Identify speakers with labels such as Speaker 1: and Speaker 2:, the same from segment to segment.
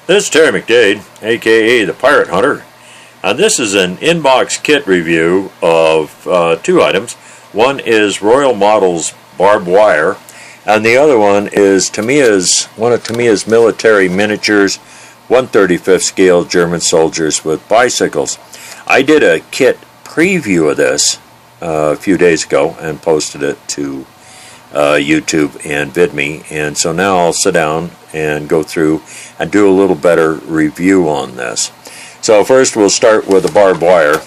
Speaker 1: This is Terry McDade, aka the Pirate Hunter, and this is an inbox kit review of two items. One is Royal Models barbed wire, and the other one is one of Tamiya's military miniatures, 1/35th scale German soldiers with bicycles. I did a kit preview of this a few days ago and posted it to YouTube and VidMe, and so now I'll sit down and go through and do a little better review on this. So first we'll start with the barbed wire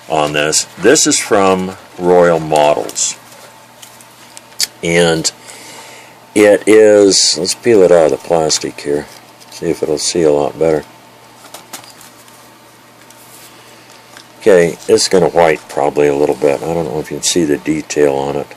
Speaker 1: on this. This is from Royal Models, and it is, let's peel it out of the plastic here, see if it'll see a lot better. Okay, it's going to white probably a little bit. I don't know if you can see the detail on it.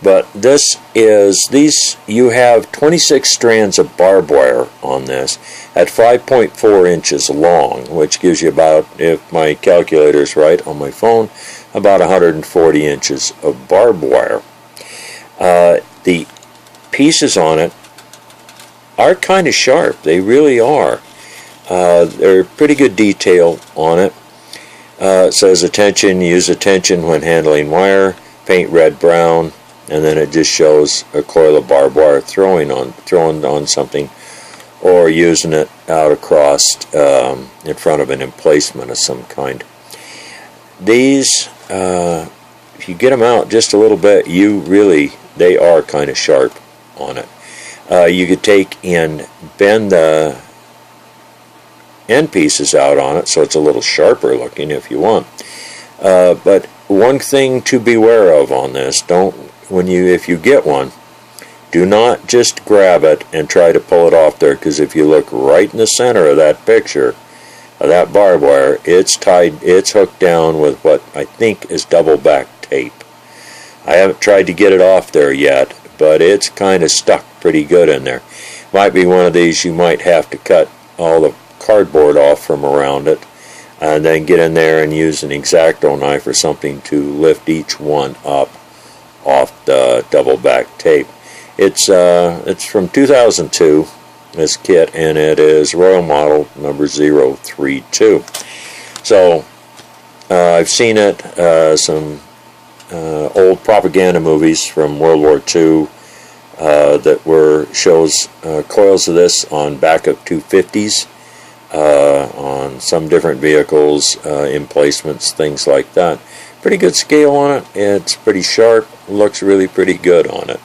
Speaker 1: But this is, you have 26 strands of barbed wire on this at 5.4 inches long, which gives you about, if my calculator is right on my phone, about 140 inches of barbed wire. The pieces on it are kind of sharp. They really are. They're pretty good detail on it. It says attention, use attention when handling wire, paint red, brown, and then it just shows a coil of barbed wire thrown on something, or using it out across in front of an emplacement of some kind. These, if you get them out just a little bit, they are kind of sharp on it. You could take and bend the end pieces out on it so it's a little sharper looking if you want. But one thing to beware of on this, if you get one, do not just grab it and try to pull it off there, because if you look right in the center of that picture of that barbed wire, it's hooked down with what I think is double back tape. I haven't tried to get it off there yet, but it's kind of stuck pretty good in there. Might be one of these you might have to cut all the cardboard off from around it and then get in there and use an X-Acto knife or something to lift each one up off the double back tape. It's from 2002, this kit, and it is Royal Model number 032. So I've seen it, some old propaganda movies from World War II that shows coils of this on back of 250s, on some different vehicles, emplacements, things like that. Pretty good scale on it. It's pretty sharp. Looks really pretty good on it.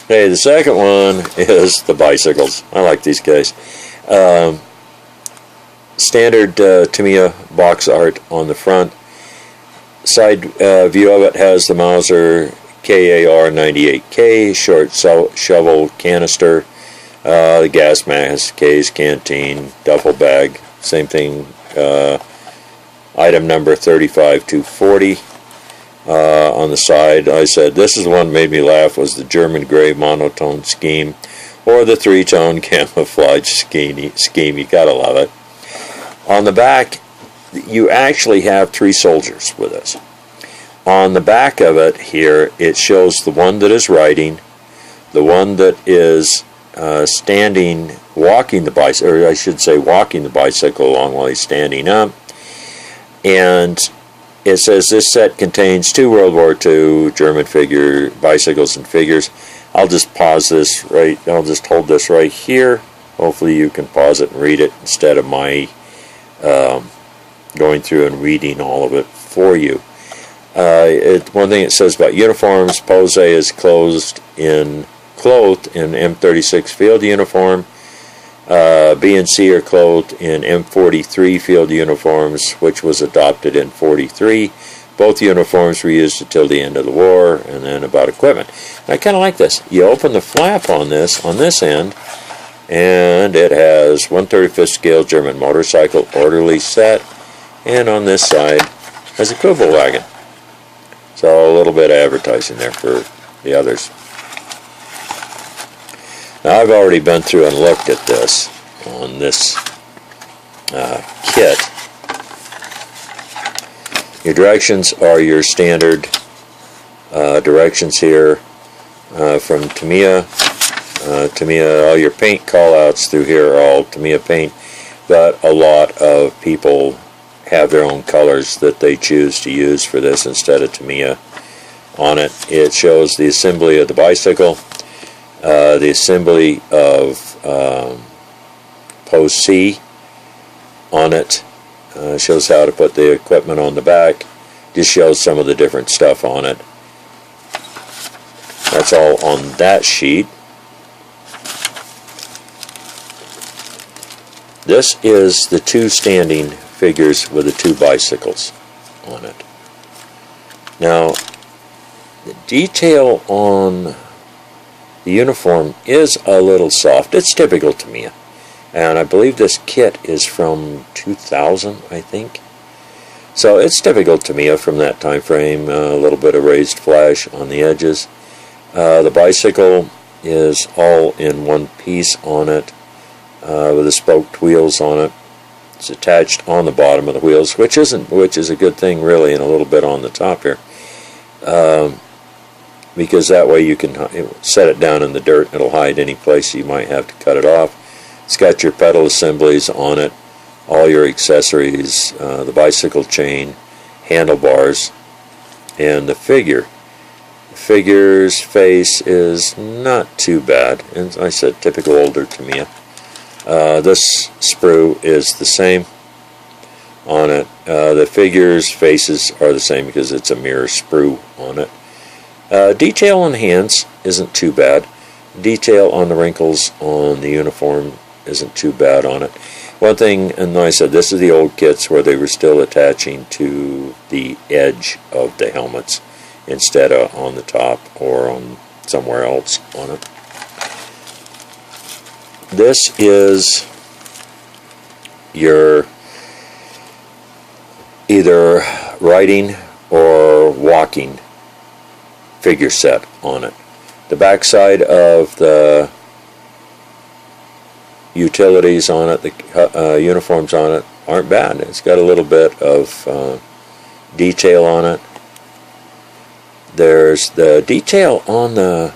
Speaker 1: Okay, the second one is the bicycles. I like these guys. Standard Tamiya box art on the front. Side view of it has the Mauser KAR 98K, short shovel canister, the gas mask, case, canteen, duffel bag, same thing, item number 35240 on the side. I said this is the one that made me laugh, was the German gray monotone scheme, or the three-tone camouflage scheme. You gotta love it. On the back, you actually have three soldiers with us. On the back of it here, it shows the one that is riding, the one that is walking the bicycle, or I should say walking the bicycle along while he's standing up. And it says this set contains 2 World War II German bicycles and figures. I'll just pause this I'll just hold this right here. Hopefully you can pause it and read it instead of my going through and reading all of it for you. One thing it says about uniforms: Pose is clothed in M36 field uniform. B and C are clothed in M43 field uniforms, which was adopted in 43. Both uniforms were used until the end of the war. And then about equipment. And I kind of like this. You open the flap on this end, and it has 1/35th scale German motorcycle orderly set, and on this side has a Kubel wagon. So a little bit of advertising there for the others. Now I've already been through and looked at this on this kit. Your directions are your standard directions here from Tamiya. Tamiya, all your paint callouts through here are all Tamiya paint, but a lot of people have their own colors that they choose to use for this instead of Tamiya on it. It shows the assembly of the bicycle, the assembly of Post C on it, shows how to put the equipment on the back, just shows some of the different stuff on it. That's all on that sheet. This is the two standing figures with the two bicycles on it. Now, the detail on the uniform is a little soft. It's typical to me. And I believe this kit is from 2000, I think. So it's typical to me from that time frame. A little bit of raised flash on the edges. The bicycle is all in one piece on it, with the spoked wheels on it. It's attached on the bottom of the wheels, which is a good thing really, and a little bit on the top here, because that way you can set it down in the dirt and it'll hide any place you might have to cut it off. It's got your pedal assemblies on it, all your accessories, the bicycle chain, handlebars, and the figure. The figure's face is not too bad, and I said typical older Tamiya. This sprue is the same on it. The figure's faces are the same because it's a mirror sprue on it. Detail on the hands isn't too bad. Detail on the wrinkles on the uniform isn't too bad on it. One thing, and I said this is the old kits where they were still attaching to the edge of the helmets instead of on the top or on somewhere else on it. This is your either riding or walking figure set on it. The backside of the utilities on it, the uniforms on it, aren't bad. It's got a little bit of detail on it. There's the detail on the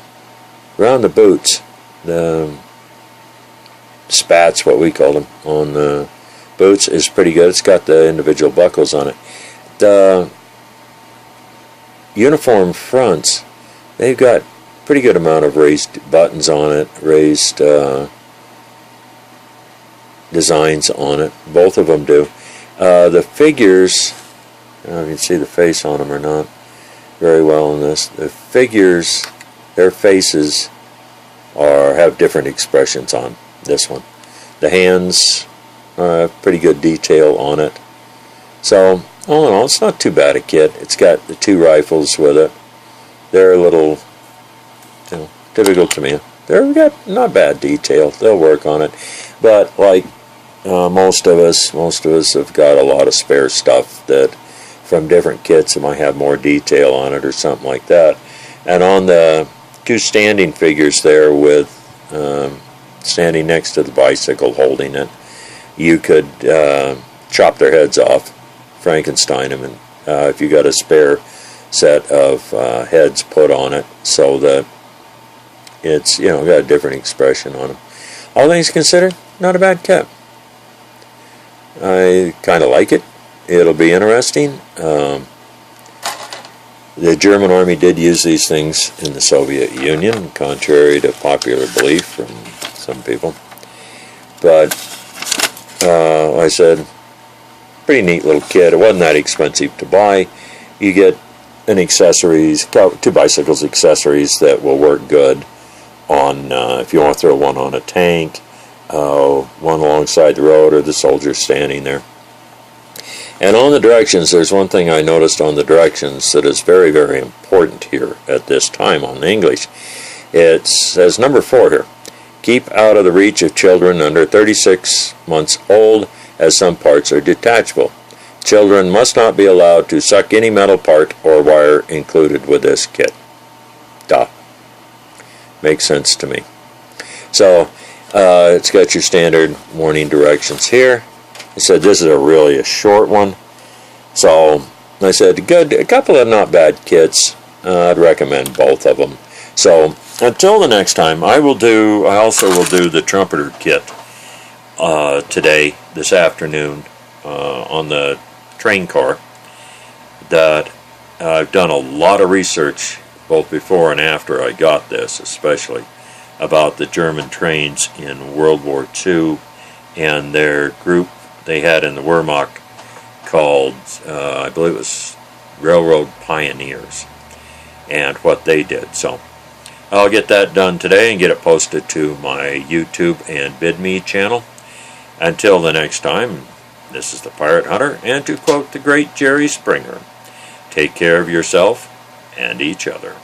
Speaker 1: around the boots, the spats, what we call them, on the boots is pretty good. It's got the individual buckles on it. The uniform fronts, they've got pretty good amount of raised buttons on it, raised designs on it. Both of them do. The figures, I don't know if you can see the face on them or not very well in this. The figures, their faces have different expressions on this one. The hands have pretty good detail on it. So all in all, it's not too bad a kit. It's got the two rifles with it. They're a little, typical to me. They've got not bad detail. They'll work on it. But like most of us have got a lot of spare stuff that from different kits that might have more detail on it or something like that. And on the two standing figures there with standing next to the bicycle holding it, you could chop their heads off, Frankenstein them, and if you got a spare set of heads put on it so that it's got a different expression on them. All things considered, not a bad kit. I kind of like it. It'll be interesting. The German army did use these things in the Soviet Union, contrary to popular belief from some people. But, like I said, pretty neat little kit. It wasn't that expensive to buy. You get an accessories, two bicycles accessories that will work good on, if you want to throw one on a tank, one alongside the road, or the soldier standing there. And on the directions, there's one thing I noticed on the directions that is very, very important here at this time on the English. It says number 4 here. Keep out of the reach of children under 36 months old, as some parts are detachable. Children must not be allowed to suck any metal part or wire included with this kit. Duh. Makes sense to me. So, it's got your standard warning directions here. I said this is really a short one. So, I said a couple of not bad kits. I'd recommend both of them. So, until the next time, I also will do the trumpeter kit today, this afternoon, on the train car. That I've done a lot of research, both before and after I got this, especially about the German trains in World War II and their group they had in the Wehrmacht called, I believe it was Railroad Pioneers, and what they did. So I'll get that done today and get it posted to my YouTube and Bid Me channel. Until the next time, this is the Pirate Hunter, and to quote the great Jerry Springer, take care of yourself and each other.